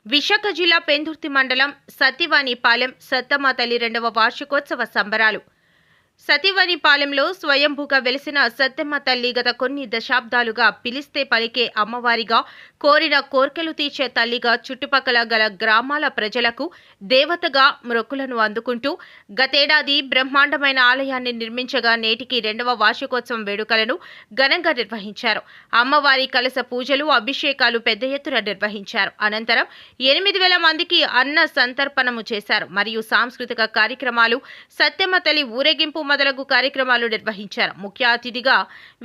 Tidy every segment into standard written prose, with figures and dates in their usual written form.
విశాఖ జిల్లా పెందుర్తి మండలం సత్యవానిపాలెం సత్తమ్మ తల్లి 2వ వార్షికోత్సవ సంబరాలు. సత్యవానిపాలెంలో స్వయంభూగా వెలిసిన సత్తమ్మ తల్లి గత కొన్ని దశాబ్దాలుగా పిలిస్తే పలికే అమ్మవారిగా, కోరిన కోర్కెలు తీర్చే తల్లిగా చుట్టుపక్కల గల గ్రామాల ప్రజలకు దేవతగా మొక్కులను అందుకుంటూ గతేడాది బ్రహ్మాండమైన ఆలయాన్ని నిర్మించగా నేటికి 2వ వార్షికోత్సవం వేడుకలను ఘనంగా నిర్వహించారు. అమ్మవారి కలశ పూజలు, అభిషేకాలు పెద్ద ఎత్తున నిర్వహించారు. అనంతరం 8,000 మందికి అన్న సంతర్పణము చేశారు. మరియు సాంస్కృతిక కార్యక్రమాలు, సత్తమ్మ తల్లి ఊరేగింపు మొదలగు కార్యక్రమాలు నిర్వహించారు. ముఖ్య అతిథిగా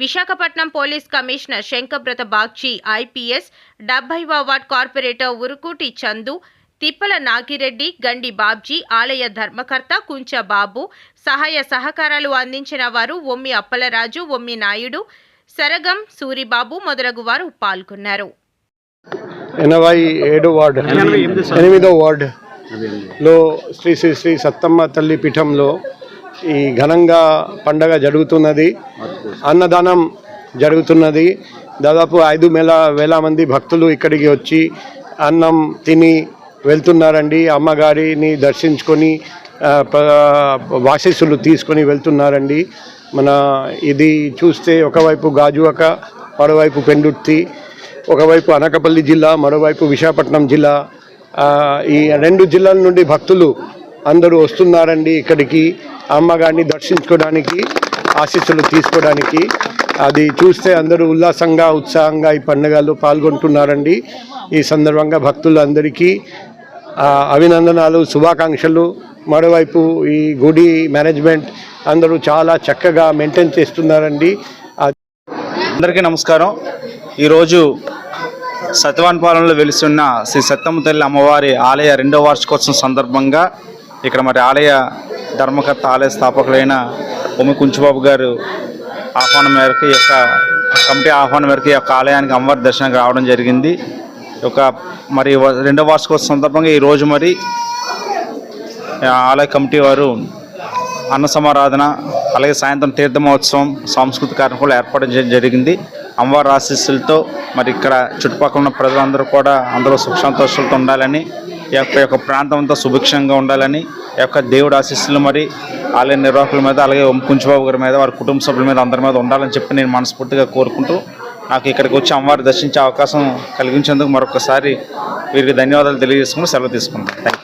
Visakhapatnam police commissioner Shankhabrata Bagchi, IPS, 70వ వార్డ్ కార్పొరేటర్ ఉరుకుటి చందు, తిప్పల నాగిరెడ్డి, గండి బాబ్జీ, ఆలయ ధర్మకర్త కుంచ బాబు సహాయ సహకారాలు అందించిన వారు ఒమ్మి అప్పలరాజు, ఒమ్మి నాయుడు, సరగం సూరిబాబు మొదలగు వారు పాల్గొన్నారు. 8వ వార్డులో శ్రీ శ్రీ శ్రీ సత్తమ్మ తల్లి పీఠంలో ఈ ఘనంగా పండగ జరుగుతున్నది. అన్నదానం జరుగుతున్నది. దాదాపు 5,000 మంది భక్తులు ఇక్కడికి వచ్చి అన్నం తిని వెళ్తున్నారండి. అమ్మగారిని దర్శించుకొని ఆశీస్సులు తీసుకొని వెళ్తున్నారండి. మన ఇది చూస్తే ఒకవైపు గాజువాక, మరోవైపు పెందుర్తి, ఒకవైపు అనకాపల్లి జిల్లా, మరోవైపు విశాఖపట్నం జిల్లా, ఈ 2 జిల్లాల నుండి భక్తులు అందరూ వస్తున్నారండి ఇక్కడికి అమ్మగారిని దర్శించుకోవడానికి, ఆశీస్సులు తీసుకోవడానికి. అది చూస్తే అందరూ ఉల్లాసంగా, ఉత్సాహంగా ఈ పండుగలో పాల్గొంటున్నారండి. ఈ సందర్భంగా భక్తులందరికీ అభినందనాలు, శుభాకాంక్షలు. మరోవైపు ఈ గుడి మేనేజ్మెంట్ అందరూ చాలా చక్కగా మెయింటైన్ చేస్తున్నారండి. అందరికీ నమస్కారం. ఈరోజు సత్యవానిపాలెంలో వెలిసిన శ్రీ సత్తమ్మ తల్లి అమ్మవారి ఆలయ 2వ వార్షికోత్సవం సందర్భంగా ఇక్కడ మరి ఆలయ ధర్మకర్త, ఆలయ స్థాపకులైన ఒమ్మి కుంచుబాబు గారు ఆహ్వానం మేరకు, ఈ యొక్క కమిటీ ఆహ్వానం మేరకు ఈ యొక్క ఆలయానికి అమ్మవారి దర్శనానికి రావడం జరిగింది. మరి 2వ వార్షికోత్సవం సందర్భంగా ఈరోజు మరి ఆలయ కమిటీ వారు అన్న సమారాధన, అలాగే సాయంత్రం తీర్థ మహోత్సవం, సాంస్కృతిక కార్యక్రమాలు ఏర్పాటు చేయడం జరిగింది. అమ్మవారి ఆశీస్సులతో మరి ఇక్కడ చుట్టుపక్కల ఉన్న ప్రజలందరూ కూడా అందరూ సుఖ సంతోషాలతో ఉండాలని, ఈ యొక్క ప్రాంతం అంతా సుభిక్షంగా ఉండాలని, ఈ యొక్క దేవుడి ఆశీస్సులు మరి ఆలయ నిర్వాహకుల మీద, అలాగే కుంచుబాబు గారి మీద, వారి కుటుంబ సభ్యుల మీద, అందరి మీద ఉండాలని చెప్పి నేను మనస్ఫూర్తిగా కోరుకుంటూ, నాకు ఇక్కడికి వచ్చి అమ్మవారి దర్శించే అవకాశం కలిగించేందుకు మరొకసారి వీరికి ధన్యవాదాలు తెలియజేసుకుని సెలవు తీసుకుంటాను. Thank you.